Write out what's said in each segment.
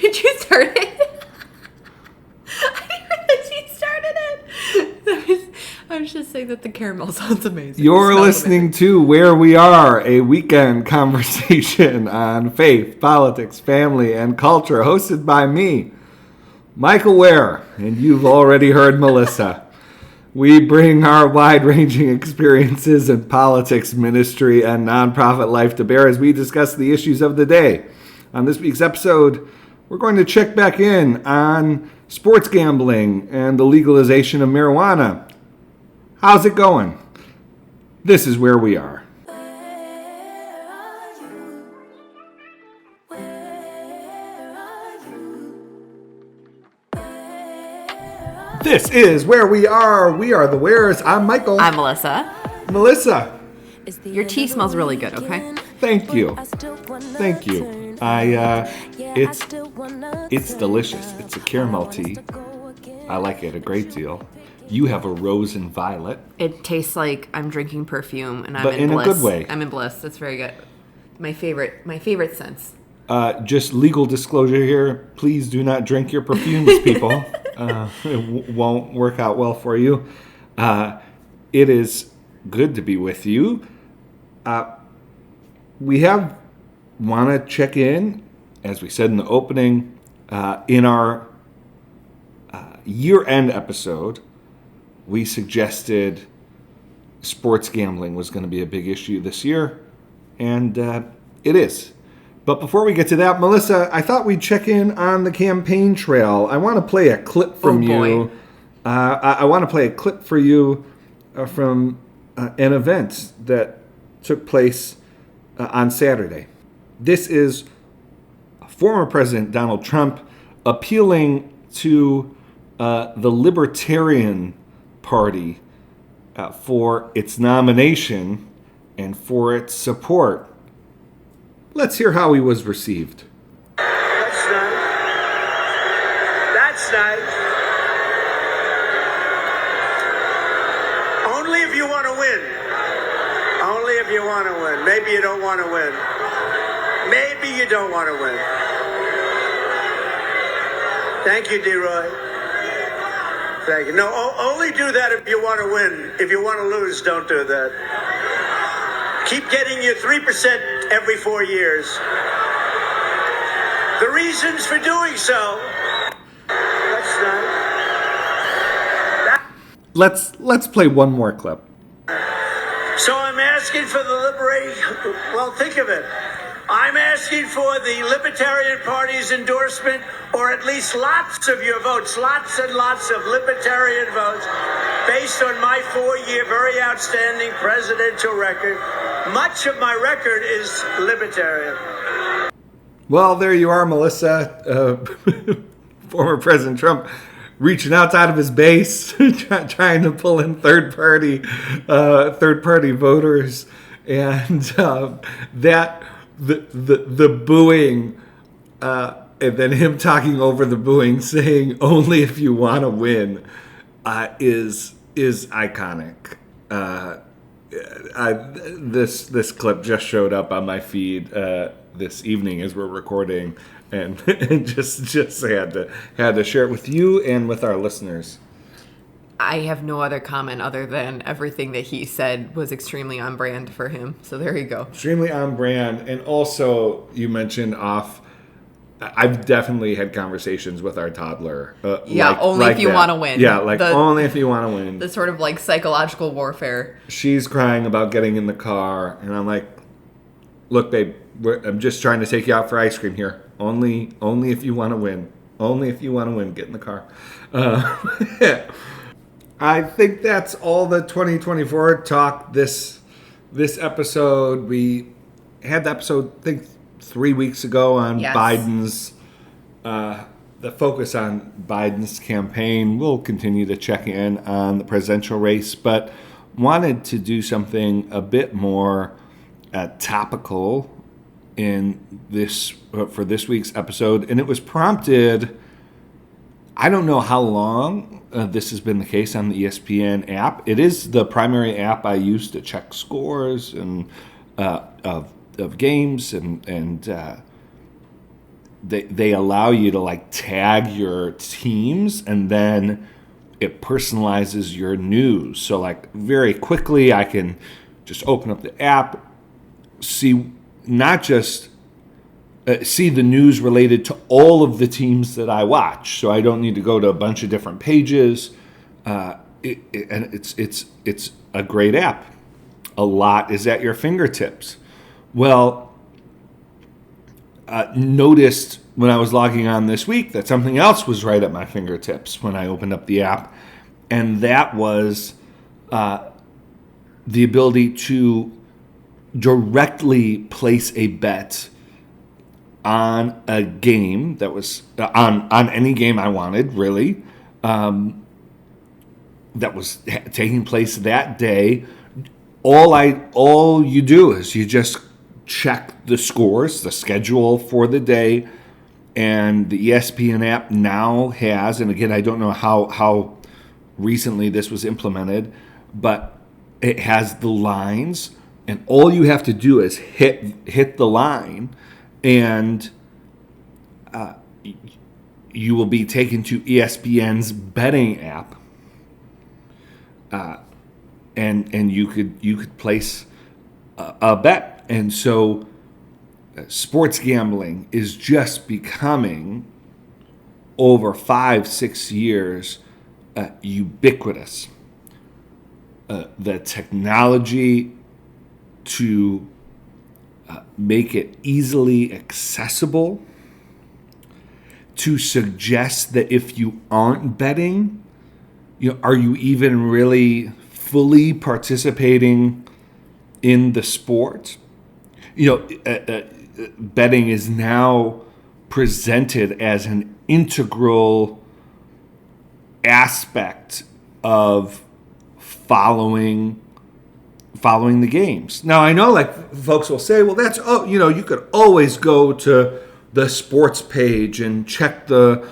Did you start it? I didn't realize you started it. I was just saying that the caramel sounds amazing. You're listening to Where We Are, a weekend conversation on faith, politics, family, and culture, hosted by me, Michael Ware, and you've already heard Melissa. We bring our wide-ranging experiences in politics, ministry, and nonprofit life to bear as we discuss the issues of the day. On this week's episode, we're going to check back in on sports gambling and the legalization of marijuana. How's it going? This is Where We Are. This is Where We Are. We are the Wares. I'm Michael. I'm Melissa. Melissa. Your tea smells really good, okay? Thank you. Thank you. It's delicious. It's a caramel tea. I like it a great deal. You have a rose and violet. It tastes like I'm drinking perfume and I'm but in bliss. a good way. I'm in bliss. It's very good. My favorite sense. Just legal disclosure here. Please do not drink your perfumes, people. It won't work out well for you. It is good to be with you. We want to check in, as we said in the opening, in our year-end episode. We suggested sports gambling was going to be a big issue this year, and it is. But before we get to that, Melissa, I thought we'd check in on the campaign trail. I want to play a clip from you. I want to play a clip for you from an event that took place on Saturday. This is former President Donald Trump appealing to the Libertarian Party for its nomination and for its support. Let's hear how he was received. That's nice. Only if you want to win. Only if you want to win. Maybe you don't want to win. Maybe you don't want to win. Thank you, D-Roy. Thank you. No, only do that if you want to win. If you want to lose, don't do that. Keep getting your 3% every 4 years. The reasons for doing so. That's nice. Let's play one more clip. So I'm asking for the liberation. Well, think of it. I'm asking for the Libertarian Party's endorsement, or at least lots of your votes, lots and lots of Libertarian votes, based on my 4-year very outstanding presidential record. Much of my record is Libertarian. Well, there you are, Melissa. Former President Trump reaching outside of his base, trying to pull in third-party voters, and that the booing, and then him talking over the booing, saying "only if you want to win," is iconic. This clip just showed up on my feed this evening as we're recording, and just had to share it with you and with our listeners. I have no other comment other than everything that he said was extremely on brand for him. So there you go. Extremely on brand. And also, you mentioned I've definitely had conversations with our toddler. Only if you want to win. Yeah, only if you want to win. The sort of like psychological warfare. She's crying about getting in the car. And I'm like, look, babe, I'm just trying to take you out for ice cream here. Only if you want to win. Only if you want to win, get in the car. I think that's all the 2024 talk this episode. We had the episode, I think, 3 weeks ago on Biden's, the focus on Biden's campaign. We'll continue to check in on the presidential race, but wanted to do something a bit more topical in this for this week's episode, and it was prompted. I don't know how long this has been the case on the ESPN app. It is the primary app I use to check scores and of games, and they allow you to like tag your teams, and then it personalizes your news. So like very quickly I can just open up the app, see not just see the news related to all of the teams that I watch. So I don't need to go to a bunch of different pages. And it's a great app. A lot is at your fingertips. Well, noticed when I was logging on this week that something else was right at my fingertips when I opened up the app, and that was the ability to directly place a bet on a game that was on any game I wanted, really, that was taking place that day. All you do is you just check the scores, the schedule for the day, and the ESPN app now has, and again, I don't know how recently this was implemented, but it has the lines, and all you have to do is hit the line, and you will be taken to ESPN's betting app, and you could place a bet. And so sports gambling is just becoming, over 5-6 years, ubiquitous. The technology to make it easily accessible, to suggest that if you aren't betting, are you even really fully participating in the sport? Betting is now presented as an integral aspect of following the games. Now, I know like folks will say, well, that's, you could always go to the sports page and check the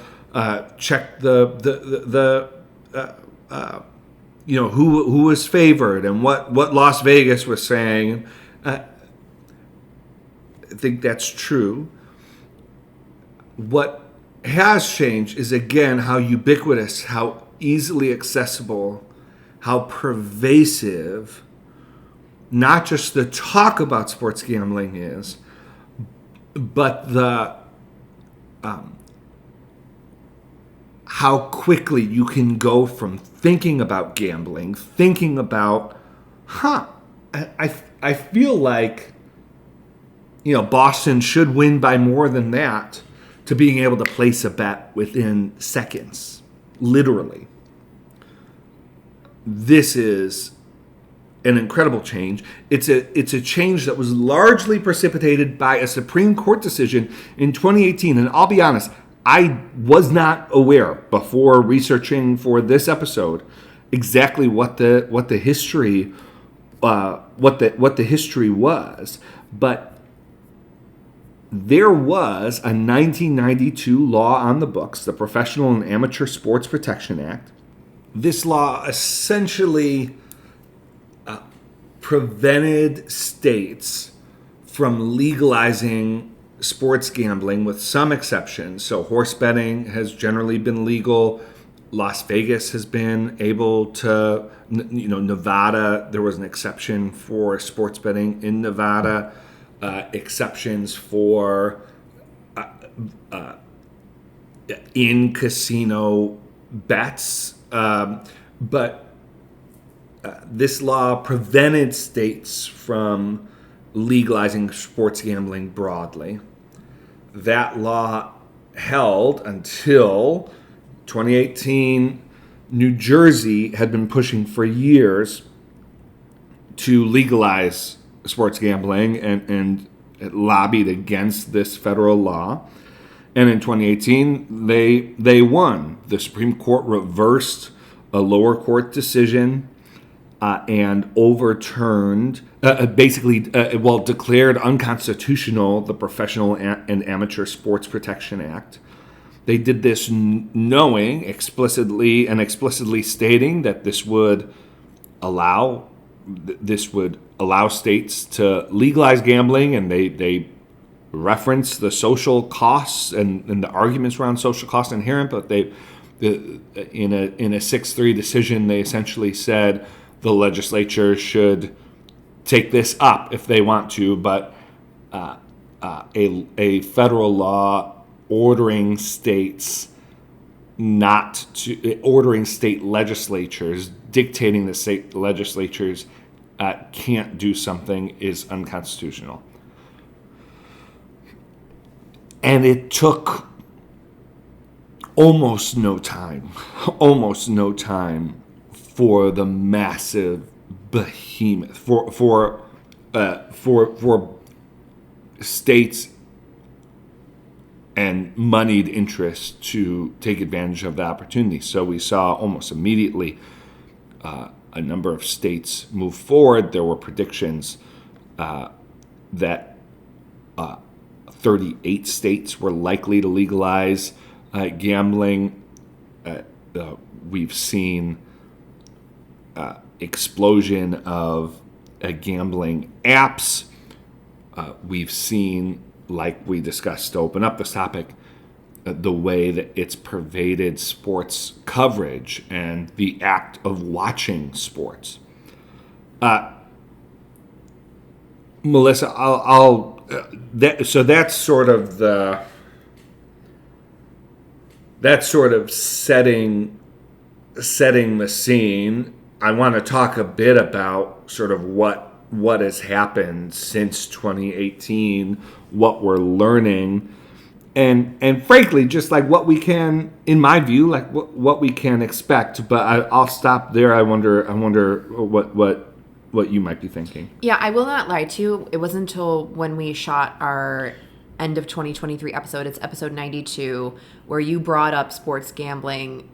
who was favored and what Las Vegas was saying. I think that's true. What has changed is, again, how ubiquitous, how easily accessible, how pervasive not just the talk about sports gambling is, but the how quickly you can go from thinking about gambling, thinking about, I feel like, Boston should win by more than that, to being able to place a bet within seconds, literally. This is an incredible change. It's a change that was largely precipitated by a Supreme Court decision in 2018. And I'll be honest, I was not aware before researching for this episode exactly what the history was, but there was a 1992 law on the books, the Professional and Amateur Sports Protection Act. This law essentially prevented states from legalizing sports gambling, with some exceptions. So horse betting has generally been legal. Las Vegas has been able to, Nevada, there was an exception for sports betting in Nevada, exceptions for in casino bets. But this law prevented states from legalizing sports gambling broadly. That law held until 2018. New Jersey had been pushing for years to legalize sports gambling, and it lobbied against this federal law. And in 2018, they won. The Supreme Court reversed a lower court decision and overturned, declared unconstitutional the Professional and Amateur Sports Protection Act. They did this knowing explicitly stating that this would allow states to legalize gambling, and they reference the social costs and the arguments around social costs inherent, but in a 6-3 decision, they essentially said the legislature should take this up if they want to, but a federal law ordering state legislatures, dictating the state legislatures can't do something is unconstitutional. And it took almost no time for the massive behemoth, for states and moneyed interests to take advantage of the opportunity. So we saw almost immediately a number of states move forward. There were predictions that 38 states were likely to legalize gambling. We've seen explosion of gambling apps. We've seen, like we discussed to open up this topic, the way that it's pervaded sports coverage and the act of watching sports. Melissa, so that's sort of setting the scene. I want to talk a bit about sort of what has happened since 2018, what we're learning, and frankly, just like what we can, in my view, like what we can expect. But I'll stop there. I wonder what you might be thinking. Yeah, I will not lie to you. It wasn't until when we shot our end of 2023 episode, it's episode 92, where you brought up sports gambling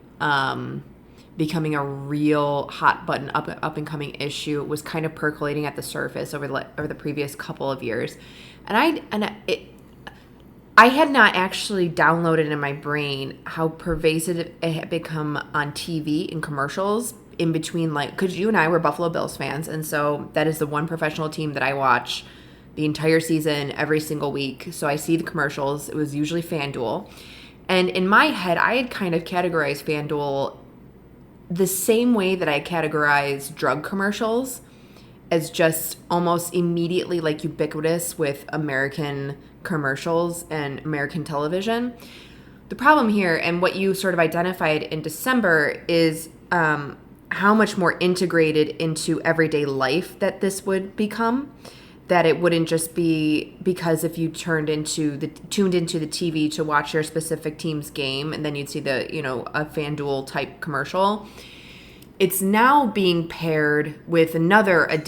becoming a real hot button up and coming issue. It was kind of percolating at the surface over the previous couple of years, and I had not actually downloaded in my brain how pervasive it had become on TV in commercials in between, like, because you and I were Buffalo Bills fans, and so that is the one professional team that I watch the entire season every single week. So I see the commercials. It was usually FanDuel, and in my head, I had kind of categorized FanDuel the same way that I categorize drug commercials, as just almost immediately like ubiquitous with American commercials and American television. The problem here, and what you sort of identified in December, is how much more integrated into everyday life that this would become. That it wouldn't just be because if you tuned into the TV to watch your specific team's game, and then you'd see a FanDuel type commercial. It's now being paired with another sort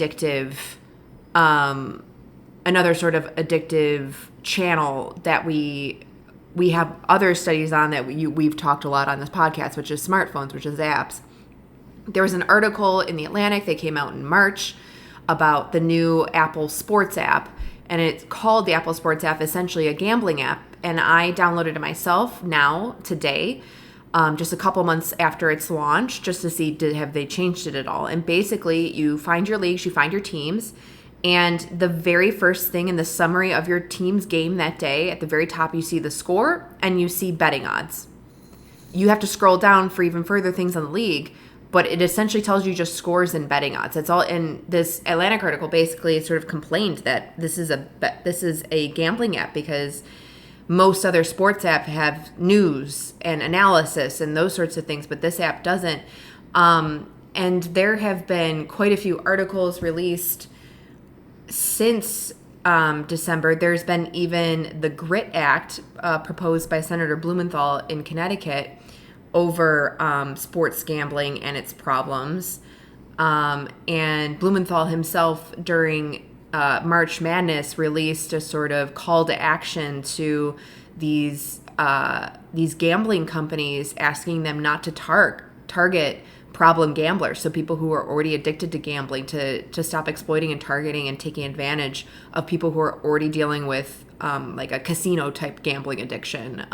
of addictive channel that we have other studies on that we've talked a lot on this podcast, which is smartphones, which is apps. There was an article in The Atlantic that came out in March about the new Apple Sports app, and it's called the Apple Sports app, essentially a gambling app, and I downloaded it myself today, just a couple months after its launch, just to see have they changed it at all. And basically, you find your leagues, you find your teams, and the very first thing in the summary of your team's game that day, at the very top, you see the score and you see betting odds. You have to scroll down for even further things on the league, but it essentially tells you just scores and betting odds. It's all in this Atlantic article. Basically, sort of complained that this is a gambling app because most other sports apps have news and analysis and those sorts of things, but this app doesn't. And there have been quite a few articles released since December. There's been even the GRIT Act proposed by Senator Blumenthal in Connecticut over sports gambling and its problems. And Blumenthal himself, during March Madness, released a sort of call to action to these gambling companies, asking them not to target problem gamblers, so people who are already addicted to gambling, to stop exploiting and targeting and taking advantage of people who are already dealing with like a casino type gambling addiction,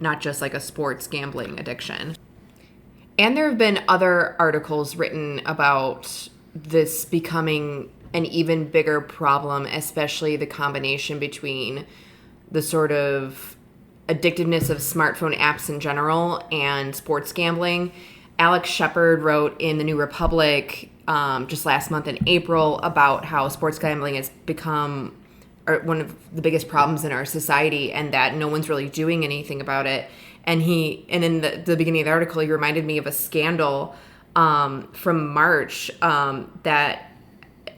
not just like a sports gambling addiction. And there have been other articles written about this becoming an even bigger problem, especially the combination between the sort of addictiveness of smartphone apps in general and sports gambling. Alex Shepard wrote in the New Republic just last month in April about how sports gambling has become one of the biggest problems in our society, and that no one's really doing anything about it. And in the beginning of the article, he reminded me of a scandal from March that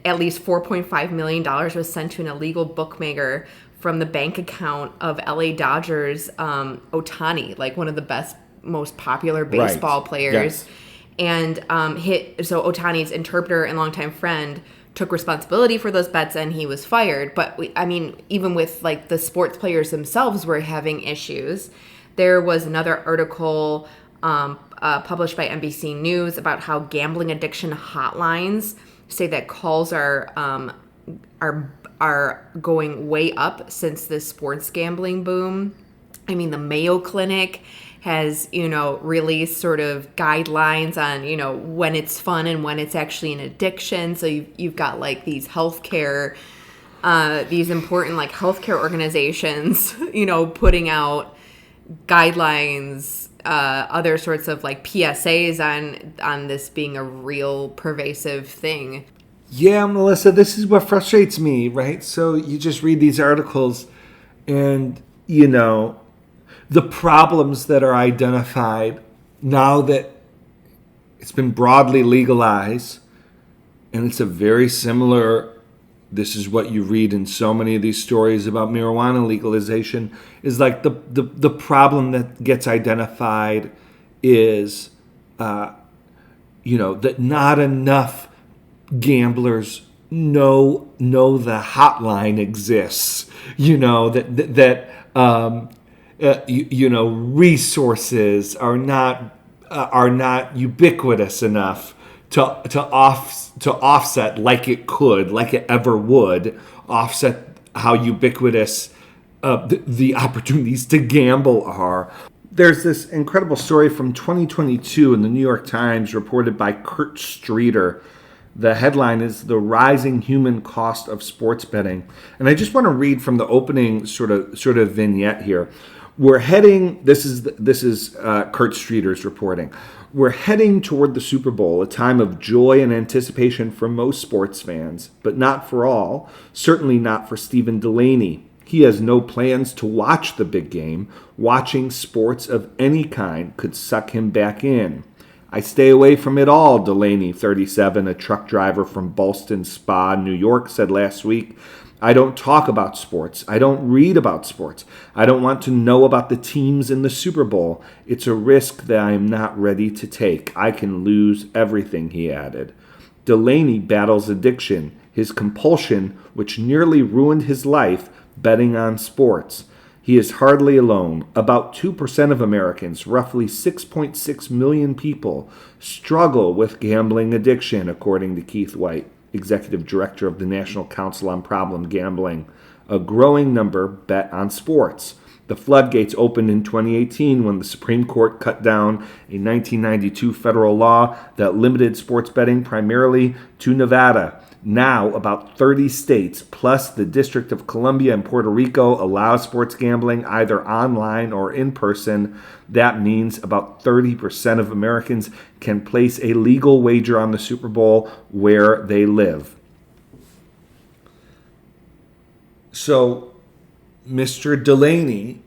at least $4.5 million was sent to an illegal bookmaker from the bank account of LA Dodgers Ohtani, like one of the best, most popular baseball players. Yes. And so Ohtani's interpreter and longtime friend took responsibility for those bets, and he was fired. But even with like the sports players themselves were having issues. There was another article published by NBC News about how gambling addiction hotlines say that calls are going way up since this sports gambling boom. I mean, the Mayo Clinic has, released sort of guidelines on, when it's fun and when it's actually an addiction. So you've got like these healthcare, these important like healthcare organizations, putting out guidelines, other sorts of like PSAs on this being a real pervasive thing. Yeah, Melissa, this is what frustrates me, right? So you just read these articles and, the problems that are identified now that it's been broadly legalized, and it's a very similar, this is what you read in so many of these stories about marijuana legalization, is like the problem that gets identified is, that not enough gamblers know the hotline exists, resources are not ubiquitous enough to offset like it ever would offset how ubiquitous the opportunities to gamble are. There's this incredible story from 2022 in the New York Times reported by Kurt Streeter. The headline is "The Rising Human Cost of Sports Betting," and I just want to read from the opening sort of vignette here. We're heading. This is Kurt Streeter's reporting. We're heading toward the Super Bowl, a time of joy and anticipation for most sports fans, but not for all. Certainly not for Stephen Delaney. He has no plans to watch the big game. Watching sports of any kind could suck him back in. I stay away from it all, Delaney, 37, a truck driver from Ballston Spa, New York, said last week. I don't talk about sports. I don't read about sports. I don't want to know about the teams in the Super Bowl. It's a risk that I am not ready to take. I can lose everything, he added. Delaney battles addiction, his compulsion, which nearly ruined his life, betting on sports. He is hardly alone. About 2% of Americans, roughly 6.6 million people, struggle with gambling addiction, according to Keith White, executive director of the National Council on Problem Gambling. A growing number bet on sports. The floodgates opened in 2018 when the Supreme Court cut down a 1992 federal law that limited sports betting primarily to Nevada. Now, about 30 states, plus the District of Columbia and Puerto Rico, allow sports gambling either online or in person. That means about 30% of Americans can place a legal wager on the Super Bowl where they live. So, Mr. Delaney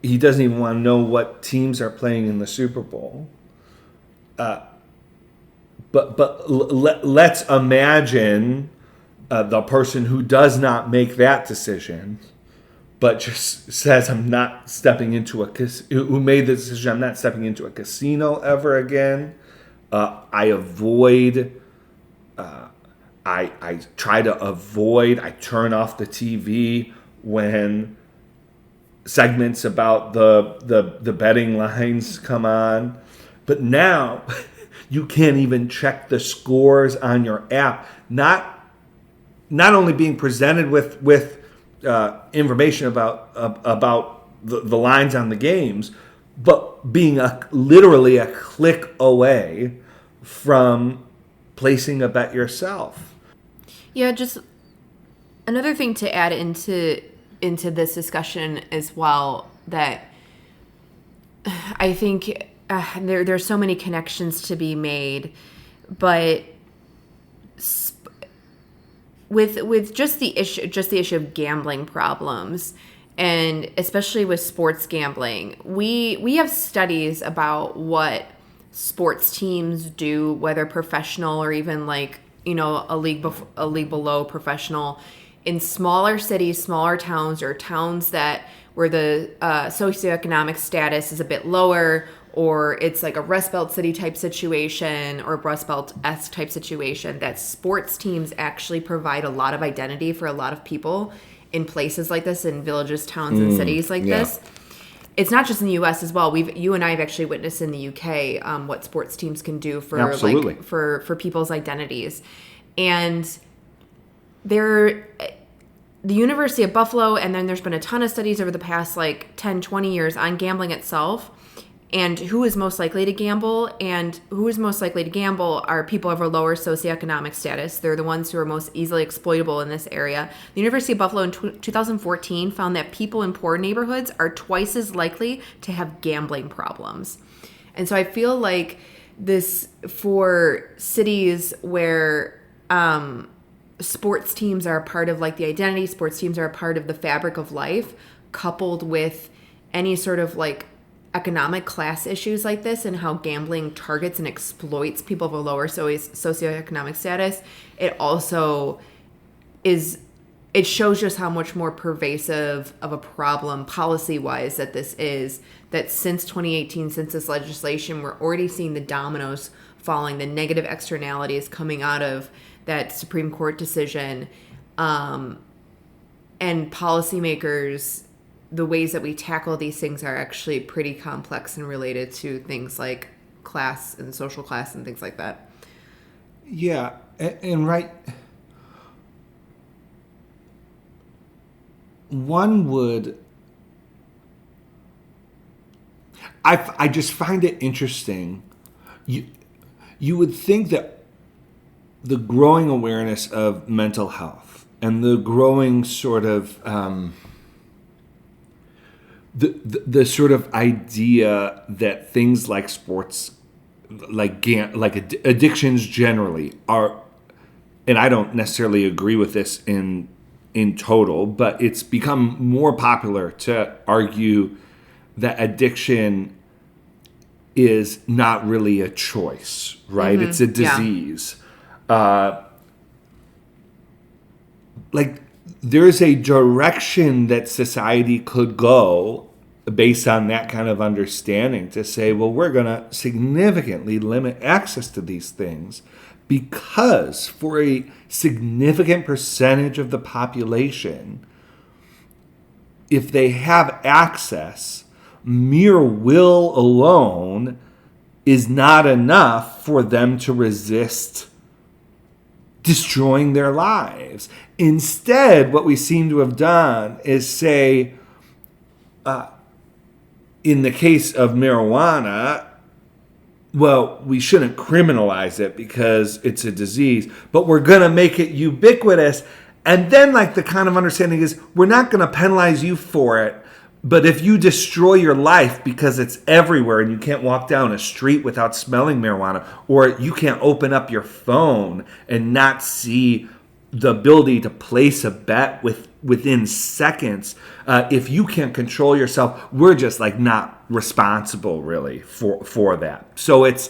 he doesn't even want to know what teams are playing in the Super Bowl. But let's imagine the person who does not make that decision, but just says, "I'm not stepping into who made the decision, I'm not stepping into a casino ever again. I avoid. I try to avoid. I turn off the TV when segments about the betting lines come on, but now." You can't even check the scores on your app. Not only being presented with information about the lines on the games, but being literally a click away from placing a bet yourself. Yeah, just another thing to add into this discussion as well, that I think there's so many connections to be made, but with just the issue of gambling problems, and especially with sports gambling, we have studies about what sports teams do, whether professional or even like, you know, a league below professional, in smaller cities, smaller towns, or towns that where the socioeconomic status is a bit lower, or it's like a Rust Belt city type situation or Rust Belt-esque type situation, that sports teams actually provide a lot of identity for a lot of people in places like this, in villages, towns, and cities like this. It's not just in the U.S. as well. You and I have actually witnessed in the U.K. What sports teams can do for Absolutely. like for people's identities, and the University of Buffalo, and then there's been a ton of studies over the past like 10, 20 years on gambling itself and who is most likely to gamble. And who is most likely to gamble are people of a lower socioeconomic status. They're the ones who are most easily exploitable in this area. The University of Buffalo in 2014 found that people in poor neighborhoods are twice as likely to have gambling problems. And so I feel like this, for cities where sports teams are a part of like the identity, sports teams are a part of the fabric of life, coupled with any sort of like economic class issues like this, and how gambling targets and exploits people of a lower socioeconomic status, it also is, it shows just how much more pervasive of a problem policy-wise that this is, that since 2018, since this legislation, we're already seeing the dominoes falling, the negative externalities coming out of that Supreme Court decision, and policymakers, the ways that we tackle these things are actually pretty complex and related to things like class and social class and things like that. Yeah, and right, one would, I just find it interesting. You would think that the growing awareness of mental health and the growing sort of the sort of idea that things like sports, like addictions generally are, and I don't necessarily agree with this in total, but it's become more popular to argue that addiction is not really a choice, right? Mm-hmm. It's a disease. Yeah. Like, there's a direction that society could go based on that kind of understanding, to say, well, we're going to significantly limit access to these things because for a significant percentage of the population, if they have access, mere will alone is not enough for them to resist destroying their lives. Instead, what we seem to have done is say, in the case of marijuana, well, we shouldn't criminalize it because it's a disease, but we're going to make it ubiquitous. And then, like, the kind of understanding is, we're not going to penalize you for it, but if you destroy your life because it's everywhere and you can't walk down a street without smelling marijuana, or you can't open up your phone and not see the ability to place a bet within seconds, if you can't control yourself, we're just like not responsible really for that. So it's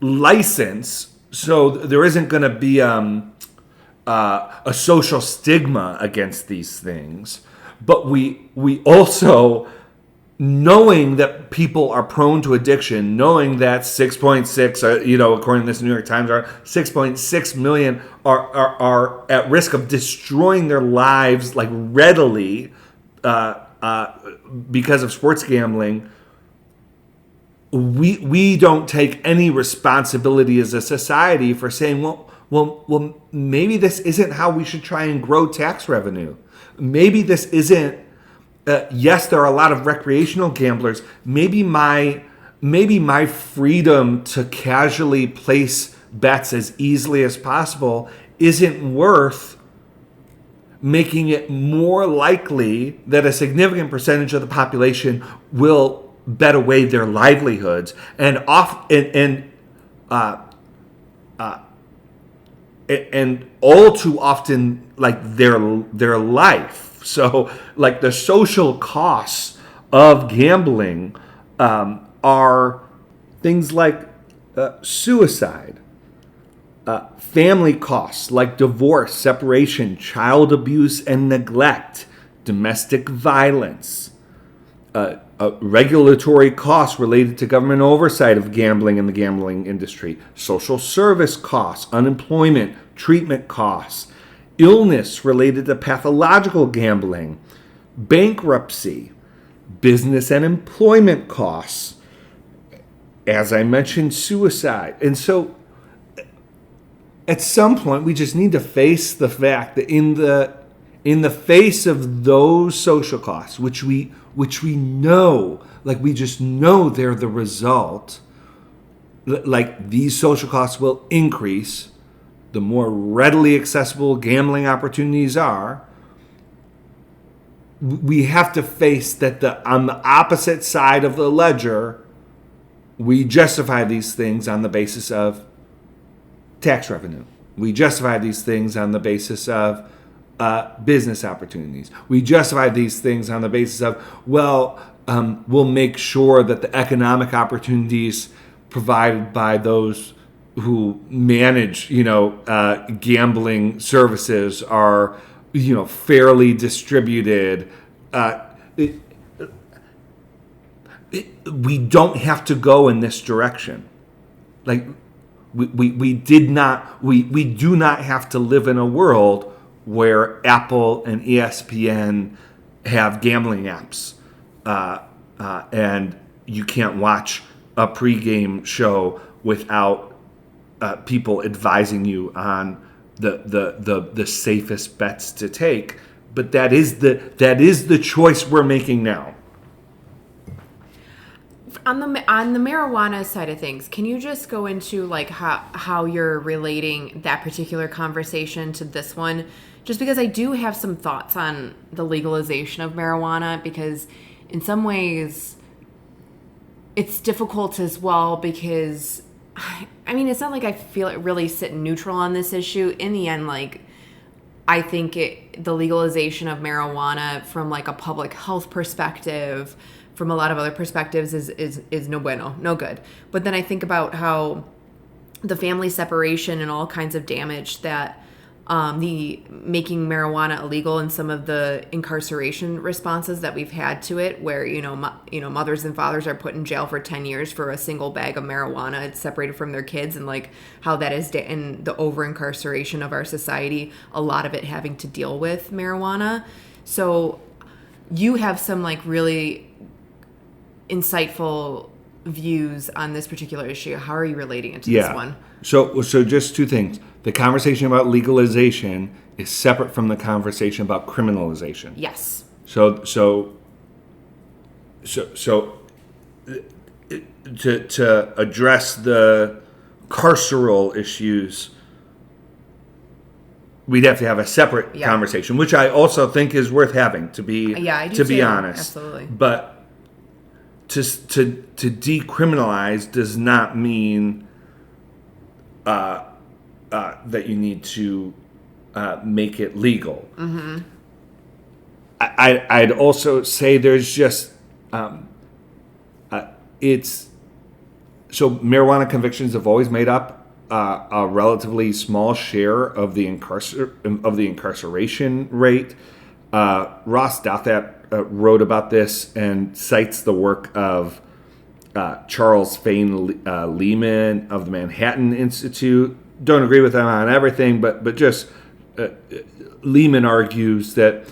license. So there isn't going to be a social stigma against these things, but we also, knowing that people are prone to addiction, knowing that 6.6, according to this New York Times, 6.6 million are at risk of destroying their lives like readily because of sports gambling. We don't take any responsibility as a society for saying, well, maybe this isn't how we should try and grow tax revenue. Maybe this isn't. Yes, there are a lot of recreational gamblers. Maybe my maybe my freedom to casually place bets as easily as possible isn't worth making it more likely that a significant percentage of the population will bet away their livelihoods and all too often like their life. So like the social costs of gambling are things like suicide, family costs like divorce, separation, child abuse and neglect, domestic violence, regulatory costs related to government oversight of gambling in the gambling industry, social service costs, unemployment, treatment costs, illness related to pathological gambling, bankruptcy, business and employment costs, as I mentioned, suicide. And so at some point we just need to face the fact that in the face of those social costs, which we know, like we just know they're the result, like these social costs will increase the more readily accessible gambling opportunities are. We have to face that on the opposite side of the ledger, we justify these things on the basis of tax revenue. We justify these things on the basis of business opportunities. We justify these things on the basis of, we'll make sure that the economic opportunities provided by those who manage, gambling services are, fairly distributed. We don't have to go in this direction. Like we do not have to live in a world where Apple and ESPN have gambling apps, and you can't watch a pregame show without people advising you on the safest bets to take. But that is the choice we're making now. On the marijuana side of things, can you just go into like how you're relating that particular conversation to this one? Just because I do have some thoughts on the legalization of marijuana, because in some ways it's difficult as well, because I mean, it's not like I feel it really sit neutral on this issue. In the end, like I think the legalization of marijuana from like a public health perspective, from a lot of other perspectives, is no bueno, no good. But then I think about how the family separation and all kinds of damage that the making marijuana illegal and some of the incarceration responses that we've had to it, where mothers and fathers are put in jail for 10 years for a single bag of marijuana. It's separated from their kids, and like how that is in the over incarceration of our society, a lot of it having to deal with marijuana. So you have some like really insightful views on this particular issue. How are you relating it to this one? So just two things. The conversation about legalization is separate from the conversation about criminalization. Yes. So to address the carceral issues, we'd have to have a separate conversation, which I also think is worth having, to be honest. Absolutely. But to decriminalize does not mean that you need to make it legal. Mm-hmm. I'd also say there's just it's so marijuana convictions have always made up a relatively small share of the incarceration rate. Ross Douthat wrote about this and cites the work of Charles Fane Lehman of the Manhattan Institute. Don't agree with him on everything, but just Lehman argues that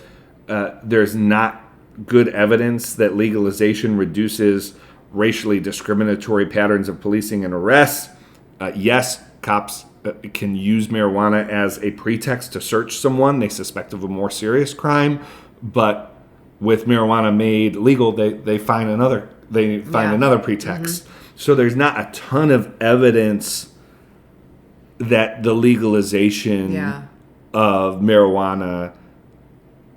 there's not good evidence that legalization reduces racially discriminatory patterns of policing and arrests. Yes, cops can use marijuana as a pretext to search someone they suspect of a more serious crime, but with marijuana made legal, they find another pretext. Mm-hmm. So there's not a ton of evidence that the legalization of marijuana,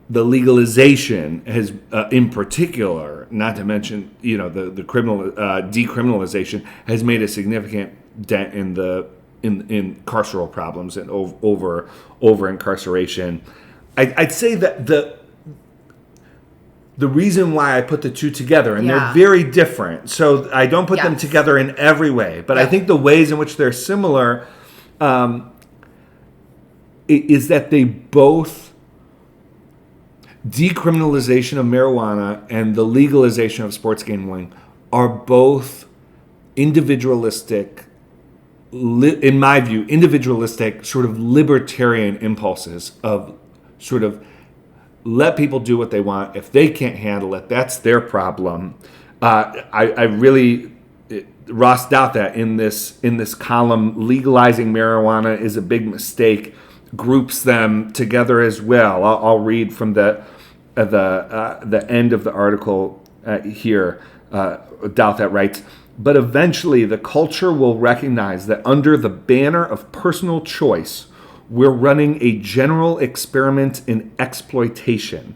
the legalization has, in particular, not to mention, the criminal decriminalization has made a significant dent in carceral problems and over incarceration. I'd say that the reason why I put the two together, and they're very different, so I don't put them together in every way, but I think the ways in which they're similar is that they both, decriminalization of marijuana and the legalization of sports gambling, are both individualistic, in my view, individualistic sort of libertarian impulses of sort of let people do what they want. If they can't handle it, that's their problem. I really, Ross doubt that in this column, legalizing marijuana is a big mistake, groups them together as well. I'll read from the end of the article here. Doubt that writes, but eventually the culture will recognize that under the banner of personal choice, we're running a general experiment in exploitation,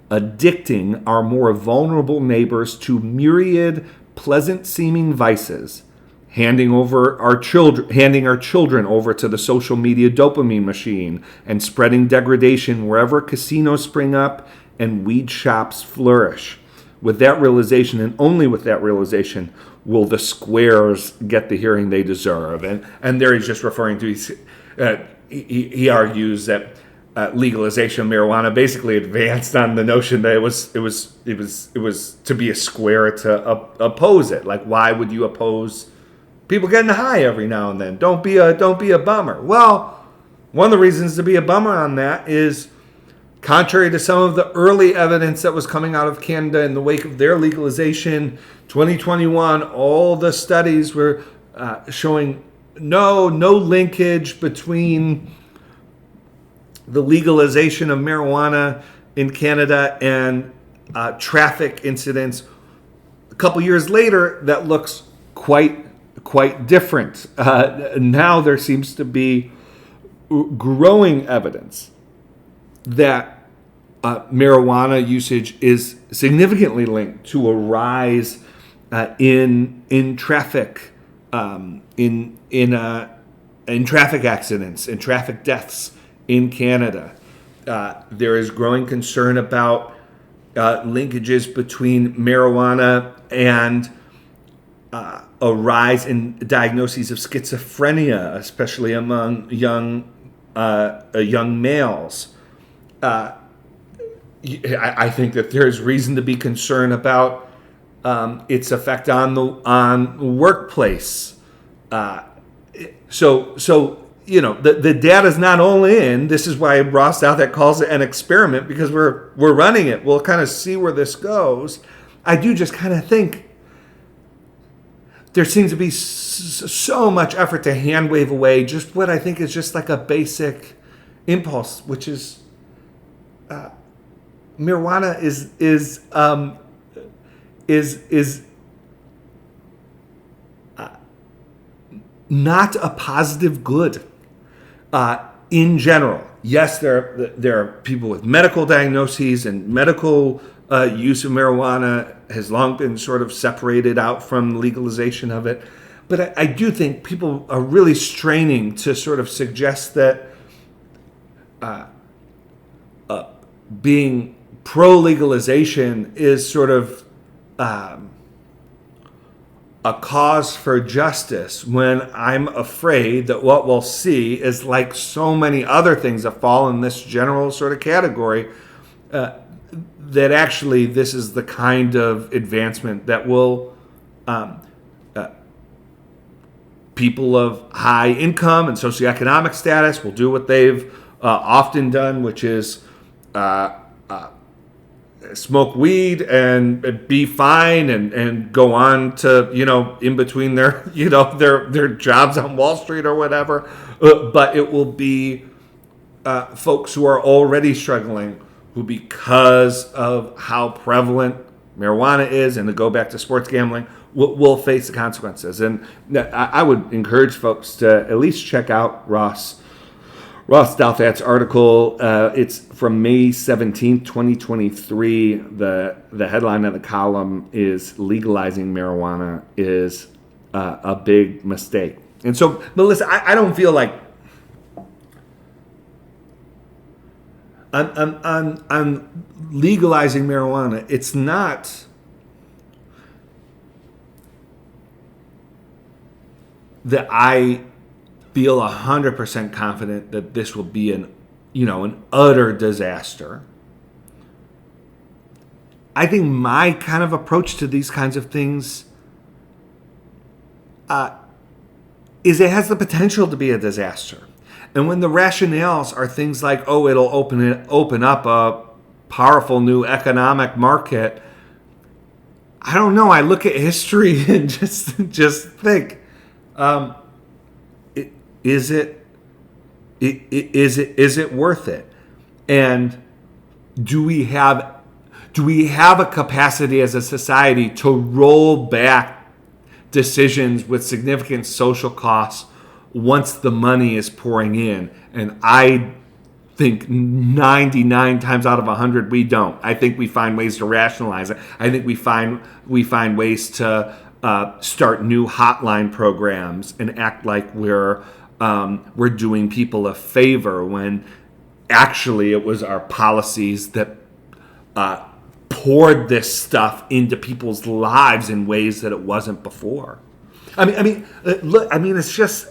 addicting our more vulnerable neighbors to myriad pleasant-seeming vices, handing our children over to the social media dopamine machine, and spreading degradation wherever casinos spring up and weed shops flourish. With that realization, and only with that realization, will the squares get the hearing they deserve. And there he's just referring to. He argues that legalization of marijuana basically advanced on the notion that it was to be a square to oppose it. Like, why would you oppose people getting high every now and then? Don't be a bummer. Well, one of the reasons to be a bummer on that is, contrary to some of the early evidence that was coming out of Canada in the wake of their legalization, 2021, all the studies were showing no linkage between the legalization of marijuana in Canada and traffic incidents. A couple years later, that looks quite different. Now there seems to be growing evidence that marijuana usage is significantly linked to a rise in traffic in traffic accidents and traffic deaths in Canada. There is growing concern about linkages between marijuana and a rise in diagnoses of schizophrenia, especially among young males. I think that there's reason to be concerned about its effect on the workplace. So the data's not only in. This is why Ross Douthat calls it an experiment, because we're running it. We'll kind of see where this goes. I do just kind of think there seems to be so much effort to hand wave away just what I think is just like a basic impulse, which is marijuana is not a positive good in general. Yes, there are people with medical diagnoses, and medical use of marijuana has long been sort of separated out from legalization of it. But I do think people are really straining to sort of suggest that being pro-legalization is sort of a cause for justice, when I'm afraid that what we'll see is, like so many other things that fall in this general sort of category, that actually this is the kind of advancement that will people of high income and socioeconomic status will do what they've often done, which is smoke weed and be fine and go on to, in between their, their jobs on Wall Street or whatever. But it will be folks who are already struggling, who, because of how prevalent marijuana is, and to go back to sports gambling, will face the consequences. And I would encourage folks to at least check out Ross Douthat's article. It's from May 17th, 2023. The headline of the column is "Legalizing Marijuana is a Big Mistake." And so, Melissa, I don't feel like on legalizing marijuana, it's not that I feel 100% confident that this will be an utter disaster. I think my kind of approach to these kinds of things is it has the potential to be a disaster. And when the rationales are things like, oh, it'll open up a powerful new economic market, I don't know. I look at history and just think, is it worth it? And do we have a capacity as a society to roll back decisions with significant social costs once the money is pouring in? And I think 99 times out of 100 we don't. I think we find ways to rationalize it. I think we find ways to start new hotline programs and act like we're doing people a favor when actually it was our policies that poured this stuff into people's lives in ways that it wasn't before. Look. It's just.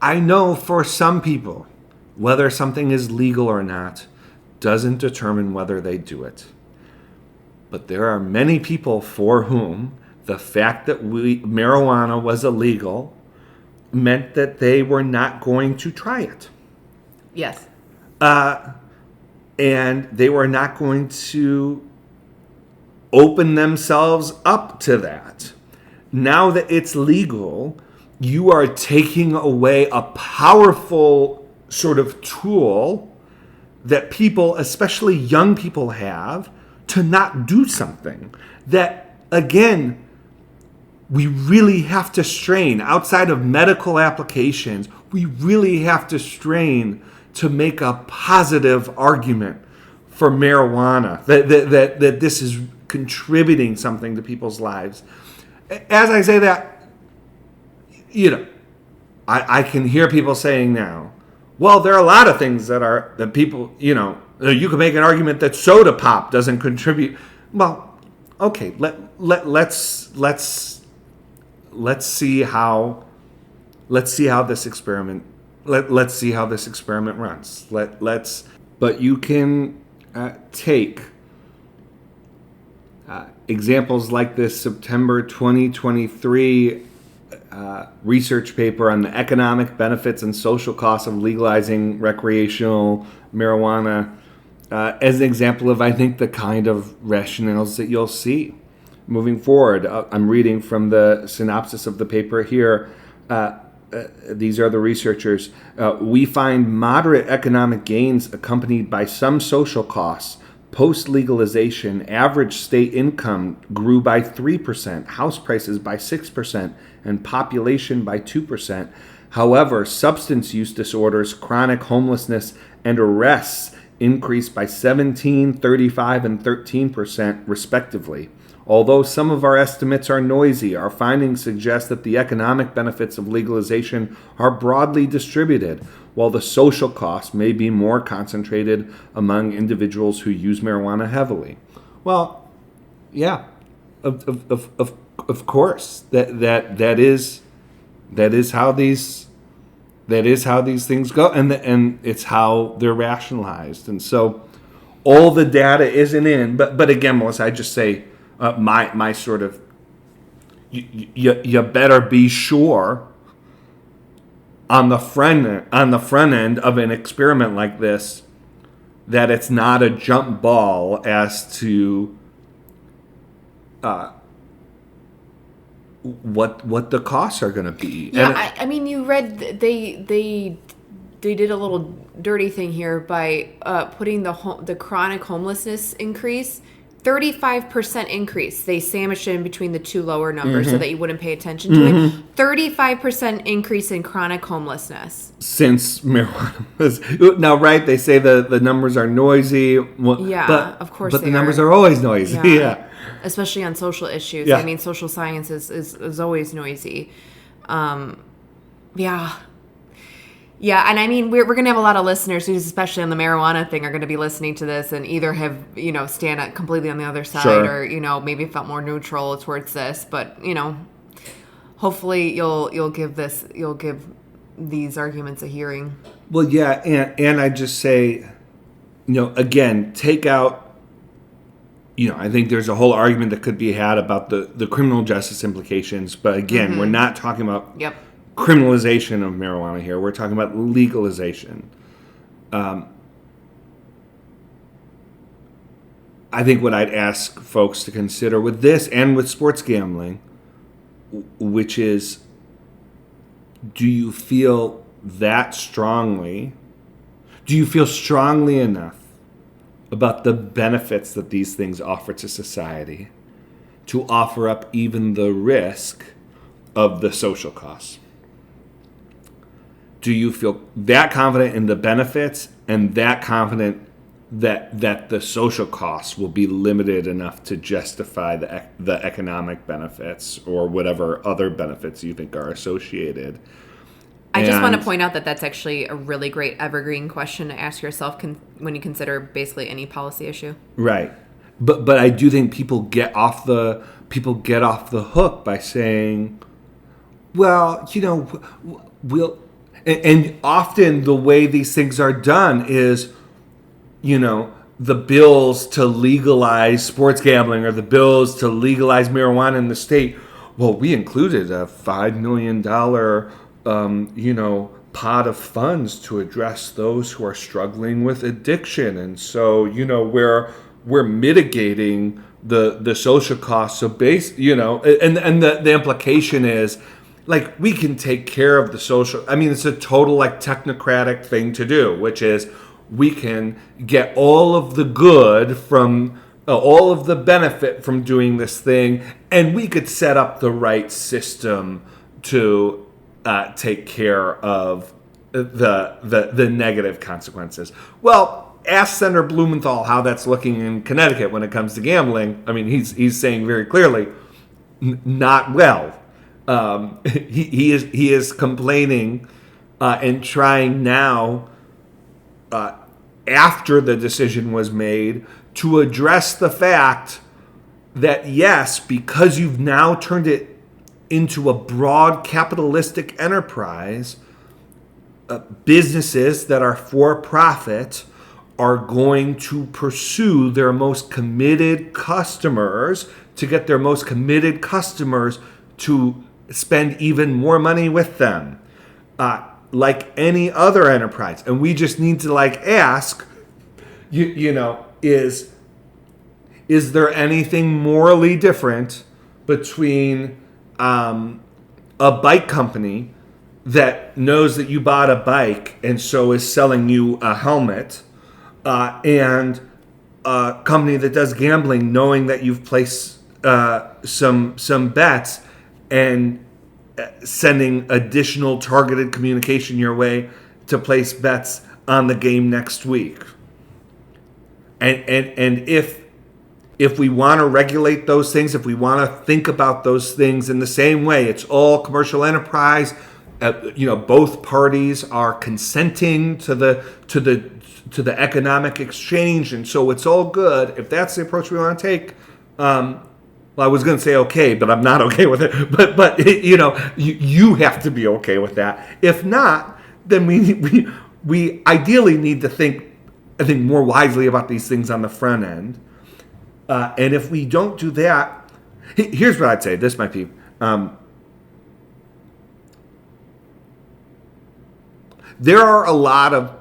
I know for some people, whether something is legal or not doesn't determine whether they do it. But there are many people for whom the fact that marijuana was illegal meant that they were not going to try it. Yes. And they were not going to open themselves up to that. Now that it's legal, you are taking away a powerful sort of tool that people, especially young people, have to not do something that, again, we really have to strain. Outside of medical applications, we really have to strain to make a positive argument for marijuana, that this is contributing something to people's lives. As I say that, I can hear people saying now, well, there are a lot of things that people, you can make an argument that soda pop doesn't contribute. Well, okay, let's see how this experiment runs. But you can take examples like this September 2023 research paper on the economic benefits and social costs of legalizing recreational marijuana as an example of, I think, the kind of rationales that you'll see moving forward. I'm reading from the synopsis of the paper here. These are the researchers. We find moderate economic gains accompanied by some social costs. Post-legalization, average state income grew by 3%, house prices by 6%, and population by 2%. However, substance use disorders, chronic homelessness, and arrests increased by 17%, 35%, and 13%, respectively. Although some of our estimates are noisy, our findings suggest that the economic benefits of legalization are broadly distributed, while the social costs may be more concentrated among individuals who use marijuana heavily. Well, yeah, of course, that is how these things go, and it's how they're rationalized, and so all the data isn't in. But again, Melissa, I just say. My sort of, you better be sure on the front end of an experiment like this that it's not a jump ball as to what the costs are going to be. Yeah, you read they did a little dirty thing here by putting the chronic homelessness increase. 35% increase. They sandwiched it in between the two lower numbers so that you wouldn't pay attention to it. 35% increase in chronic homelessness. Since marijuana was... Now, right, they say the numbers are noisy. Well, Yeah, of course but they the numbers are. are always noisy. Yeah. Especially on social issues. Yeah. I mean, social science is always noisy. Yeah, and I mean, we're going to have a lot of listeners who, especially on the marijuana thing, are going to be listening to this and either have, stand completely on the other side Sure. or, maybe felt more neutral towards this. But, hopefully you'll give these arguments a hearing. Well, yeah, and I just say, again, take out, I think there's a whole argument that could be had about the criminal justice implications. But again, we're not talking about criminalization of marijuana here. We're talking about legalization. I think what I'd ask folks to consider with this and with sports gambling, which is, do you feel strongly enough about the benefits that these things offer to society to offer up even the risk of the social costs? Do you feel that confident in the benefits and that confident that the social costs will be limited enough to justify the economic benefits or whatever other benefits you think are associated? I just want to point out that that's actually a really great evergreen question to ask yourself when you consider basically any policy issue. Right. But I do think people get off the hook by saying, well, we'll... And often the way these things are done is, the bills to legalize sports gambling or the bills to legalize marijuana in the state. Well, we included a $5 million, pot of funds to address those who are struggling with addiction. And so, we're mitigating the social costs. So and the implication is, like, we can take care of the social... I mean, it's a total, technocratic thing to do, which is we can get all of the good from... all of the benefit from doing this thing, and we could set up the right system to take care of the negative consequences. Well, ask Senator Blumenthal how that's looking in Connecticut when it comes to gambling. I mean, he's saying very clearly, not well. He is complaining and trying now, after the decision was made, to address the fact that, yes, because you've now turned it into a broad capitalistic enterprise, businesses that are for profit are going to pursue their most committed customers to get their most committed customers to spend even more money with them, like any other enterprise. And we just need to ask, is there anything morally different between a bike company that knows that you bought a bike and so is selling you a helmet, and a company that does gambling knowing that you've placed some bets and sending additional targeted communication your way to place bets on the game next week? And if we want to regulate those things, if we want to think about those things in the same way, it's all commercial enterprise. Both parties are consenting to the economic exchange, and so it's all good. If that's the approach we want to take, well, I was going to say okay, but I'm not okay with it. But you have to be okay with that. If not, then we ideally need to think more wisely about these things on the front end. And if we don't do that, here's what I'd say. This might be. There are a lot of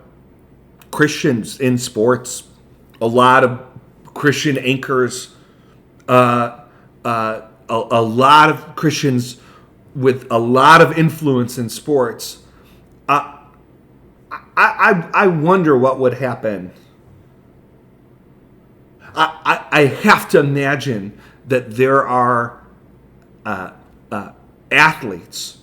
Christians in sports, a lot of Christian anchors, a lot of Christians with a lot of influence in sports. I wonder what would happen. I have to imagine that there are athletes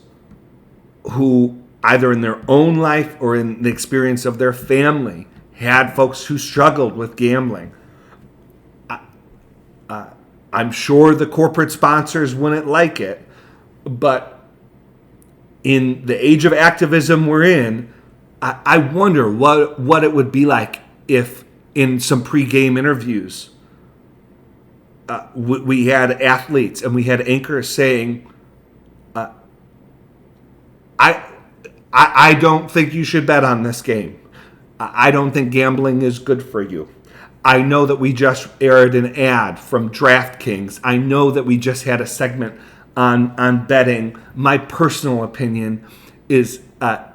who, either in their own life or in the experience of their family, had folks who struggled with gambling. I'm sure the corporate sponsors wouldn't like it, but in the age of activism we're in, I wonder what it would be like if in some pregame interviews we had athletes and we had anchors saying, I don't think you should bet on this game. I don't think gambling is good for you. I know that we just aired an ad from DraftKings. I know that we just had a segment on betting. My personal opinion is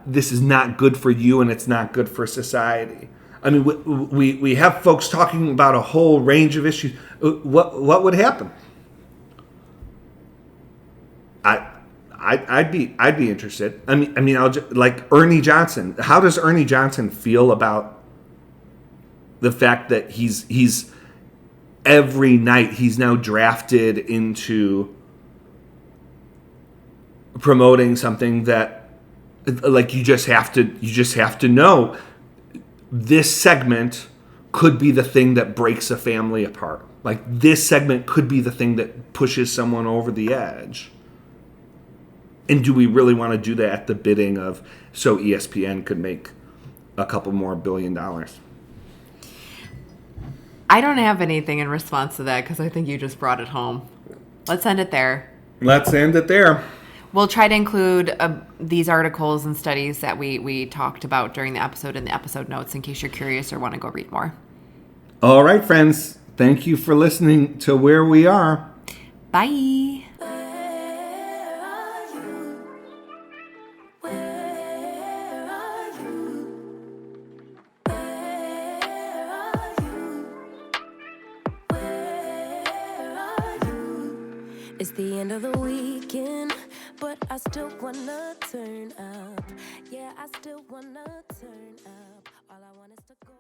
this is not good for you and it's not good for society. I mean, we have folks talking about a whole range of issues. What would happen? I'd be interested. I mean, like Ernie Johnson. How does Ernie Johnson feel about the fact that he's every night he's now drafted into promoting something that, like, you just have to know this segment could be the thing that breaks a family apart. Like, this segment could be the thing that pushes someone over the edge. And do we really want to do that at the bidding of so ESPN could make a couple more $1 billion? I don't have anything in response to that because I think you just brought it home. Let's end it there. Let's end it there. We'll try to include these articles and studies that we talked about during the episode in the episode notes in case you're curious or want to go read more. All right, friends. Thank you for listening to Where We Are. Bye. It's the end of the weekend, but I still wanna turn up. Yeah, I still wanna turn up. All I want is to go.